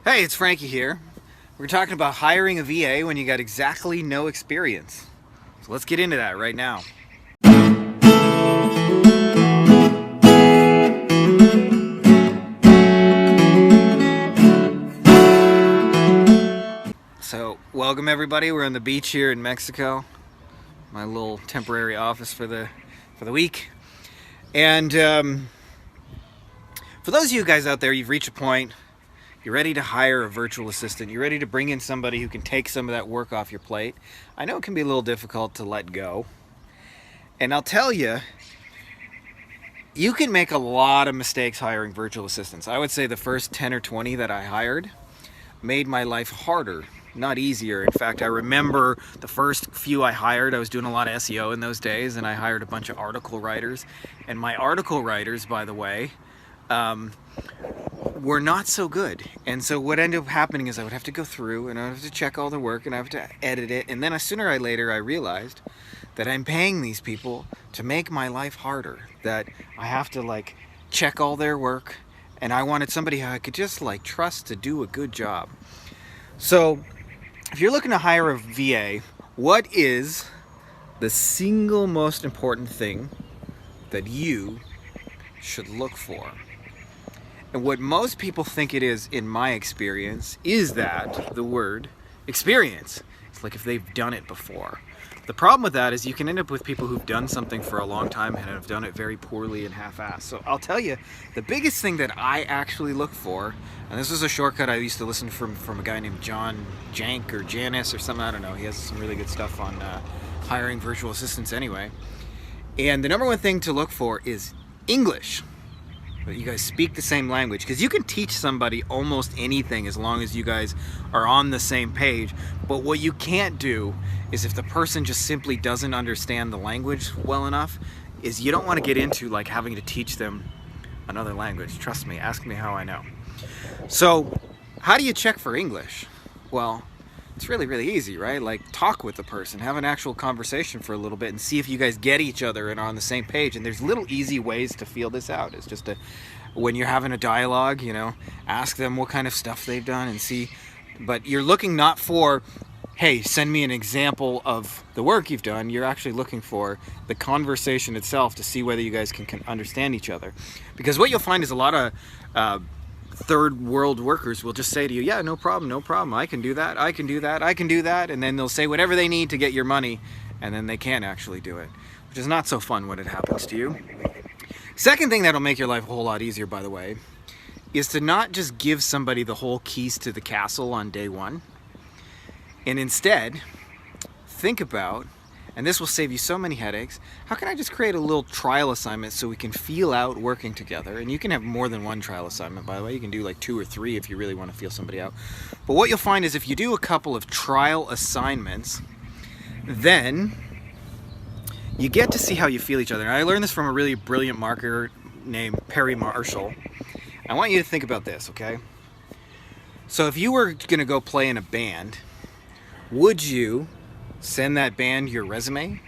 Hey, it's Frankie here. We're talking about hiring a VA when you got exactly no experience. So let's get into that right now. So, welcome everybody. We're on the beach here in Mexico. My little temporary office for the week. And for those of you guys out there, you've reached a point. You're ready to hire a virtual assistant. You're ready to bring in somebody who can take some of that work off your plate. I know it can be a little difficult to let go. And I'll tell you, you can make a lot of mistakes hiring virtual assistants. I would say the first 10 or 20 that I hired made my life harder, not easier. In fact, I remember the first few I hired, I was doing a lot of SEO in those days, and I hired a bunch of article writers. And my article writers, by the way, were not so good. And so what ended up happening is I would have to go through and I would have to check all the work and I would have to edit it. And then sooner or later I realized that I'm paying these people to make my life harder, that I have to check all their work, and I wanted somebody who I could just trust to do a good job. So if you're looking to hire a VA, what is the single most important thing that you should look for? And what most people think it is, in my experience, is that the word experience. It's like if they've done it before. The problem with that is you can end up with people who've done something for a long time and have done it very poorly and half-assed. So I'll tell you, the biggest thing that I actually look for, and this is a shortcut I used to listen from a guy named John Jank or Janice or something, I don't know. He has some really good stuff on hiring virtual assistants anyway. And the number one thing to look for is English. But you guys speak the same language, because you can teach somebody almost anything as long as you guys are on the same page. But what you can't do is, if the person just simply doesn't understand the language well enough, is you don't want to get into having to teach them another language. Trust me, ask me how I know. So how do you check for English? Well, it's really, really easy, right? Talk with the person, have an actual conversation for a little bit and see if you guys get each other and are on the same page. And there's little easy ways to feel this out. It's just when you're having a dialogue, ask them what kind of stuff they've done and see. But you're looking not for, hey, send me an example of the work you've done. You're actually looking for the conversation itself to see whether you guys can understand each other. Because what you'll find is a lot of third world workers will just say to you, yeah, no problem, I can do that, I can do that, and then they'll say whatever they need to get your money, and then they can't actually do it, which is not so fun when it happens to you. Second thing that'll make your life a whole lot easier, by the way, is to not just give somebody the whole keys to the castle on day one, and instead think about, and this will save you so many headaches, how can I just create a little trial assignment so we can feel out working together? And you can have more than one trial assignment, by the way. You can do 2 or 3 if you really want to feel somebody out. But what you'll find is if you do a couple of trial assignments, then you get to see how you feel each other. And I learned this from a really brilliant marketer named Perry Marshall. I want you to think about this, okay? So if you were going to go play in a band, would you send that band your resume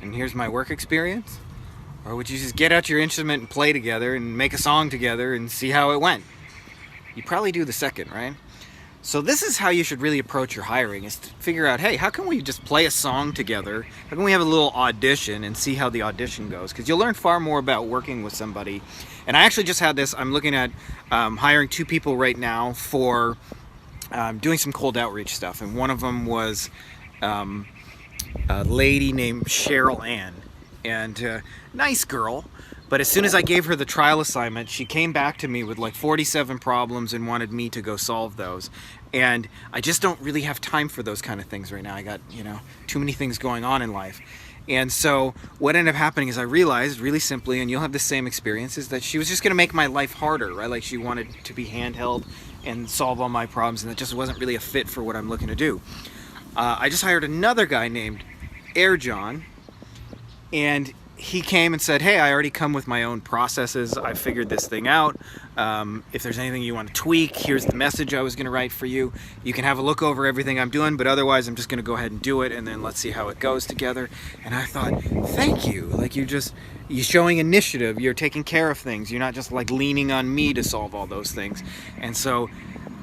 and here's my work experience? Or would you just get out your instrument and play together and make a song together and see how it went? You probably do the second, right? So this is how you should really approach your hiring, is to figure out, hey, how can we just play a song together? How can we have a little audition and see how the audition goes? Because you'll learn far more about working with somebody. And I actually just had this, I'm looking at hiring 2 people right now for doing some cold outreach stuff. And one of them was a lady named Cheryl Ann, and nice girl, but as soon as I gave her the trial assignment, she came back to me with 47 problems and wanted me to go solve those. And I just don't really have time for those kind of things right now. I got, too many things going on in life. And so what ended up happening is I realized really simply, and you'll have the same experience, is that she was just going to make my life harder, right? She wanted to be handheld and solve all my problems, and that just wasn't really a fit for what I'm looking to do. I just hired another guy named Air John, and he came and said, hey, I already come with my own processes. I figured this thing out. If there's anything you want to tweak, here's the message I was going to write for you. You can have a look over everything I'm doing, but otherwise I'm just going to go ahead and do it, and then let's see how it goes together. And I thought, thank you. You're showing initiative. You're taking care of things. You're not just leaning on me to solve all those things. And so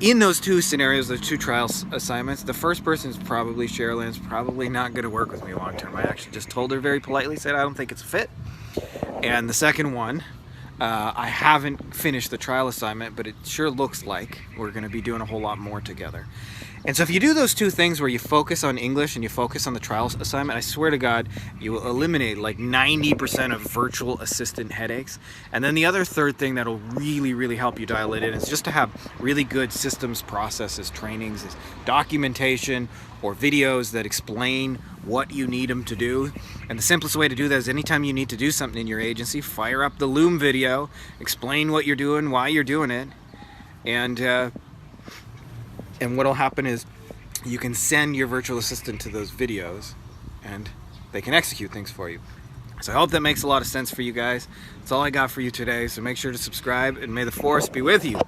in those two scenarios, those two trial assignments, the first person is probably Sherilyn's probably not going to work with me long term. I actually just told her very politely, said I don't think it's a fit. And the second one, I haven't finished the trial assignment, but it sure looks like we're going to be doing a whole lot more together. And so if you do those two things where you focus on English and you focus on the trial assignment, I swear to God, you will eliminate like 90% of virtual assistant headaches. And then the other third thing that'll really, really help you dial it in is just to have really good systems, processes, trainings, is documentation or videos that explain what you need them to do. And the simplest way to do that is anytime you need to do something in your agency, fire up the Loom video, explain what you're doing, why you're doing it, and what'll happen is you can send your virtual assistant to those videos and they can execute things for you. So I hope that makes a lot of sense for you guys. That's all I got for you today. So make sure to subscribe and may the force be with you.